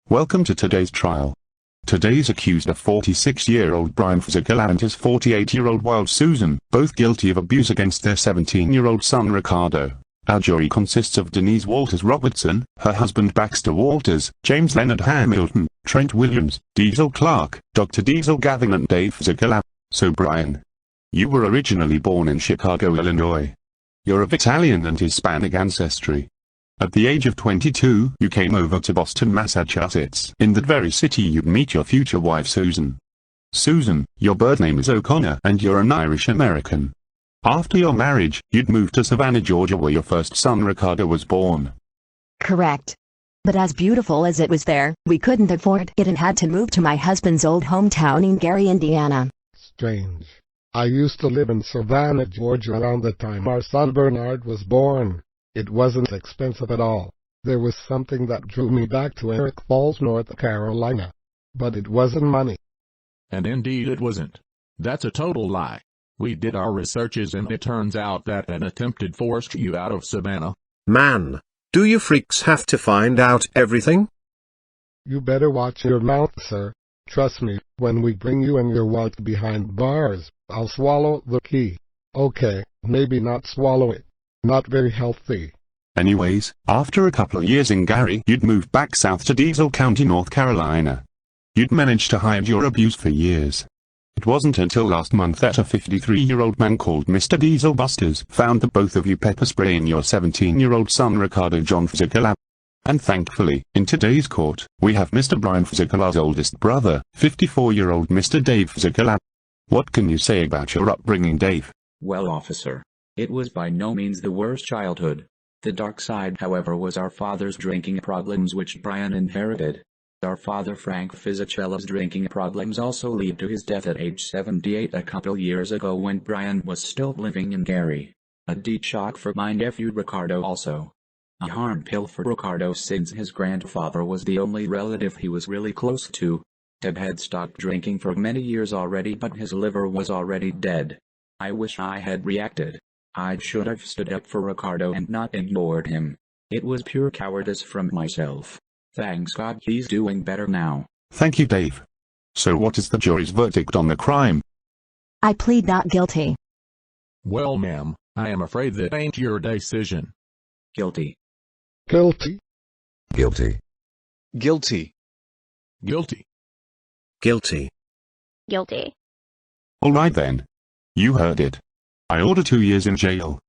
Welcome to today's trial. Today's accused are 46-year-old Brian Fisichella and his 48-year-old wife Susan, both guilty of abuse against their 17-year-old son Ricardo. Our jury consists of Denise Walters Robertson, her husband Baxter Walters, James Leonard Hamilton, Trent Williams, Diesel Clark, Dr. Diesel Gavin and Dave Fisichella. So Brian, you were originally born in Chicago, Illinois. You're of Italian and Hispanic ancestry. At the age of 22, you came over to Boston, Massachusetts. In that very city you'd meet your future wife Susan. Susan, your birth name is O'Connor and you're an Irish American. After your marriage, you'd moved to Savannah, Georgia where your first son Ricardo was born. Correct. But as beautiful as it was there, we couldn't afford it and had to move to my husband's old hometown in Gary, Indiana. Strange. I used to live in Savannah, Georgia around the time our son Bernard was born. It wasn't expensive at all. There was something that drew me back to Eric Falls, North Carolina. But it wasn't money. And indeed it wasn't. That's a total lie. We did our researches and it turns out that an attempted forced you out of Savannah. Man, do you freaks have to find out everything? You better watch your mouth, sir. Trust me, when we bring you and your wife behind bars, I'll swallow the key. Okay, maybe not swallow it. Not very healthy. Anyways, after a couple of years in Gary, you'd moved back south to Diesel County, North Carolina. You'd managed to hide your abuse for years. It wasn't until last month that a 53-year-old man called Mr. Diesel Busters found the both of you pepper spraying your 17-year-old son Ricardo John Fisichella. And thankfully, in today's court, we have Mr. Brian Fisichella's oldest brother, 54-year-old Mr. Dave Fisichella. What can you say about your upbringing, Dave? Well, officer, it was by no means the worst childhood. The dark side, however, was our father's drinking problems which Brian inherited. Our father Frank Fisichella's drinking problems also lead to his death at age 78 a couple years ago when Brian was still living in Gary. A deep shock for my nephew Ricardo also. A harm pill for Ricardo since his grandfather was the only relative he was really close to. Deb had stopped drinking for many years already but his liver was already dead. I wish I had reacted. I should have stood up for Ricardo and not ignored him. It was pure cowardice from myself. Thanks God he's doing better now. Thank you, Dave. So what is the jury's verdict on the crime? I plead not guilty. Well, ma'am, I am afraid that ain't your decision. Guilty. Guilty. Guilty. Guilty. Guilty. Guilty. Guilty. Alright then. You heard it. I order 2 years in jail.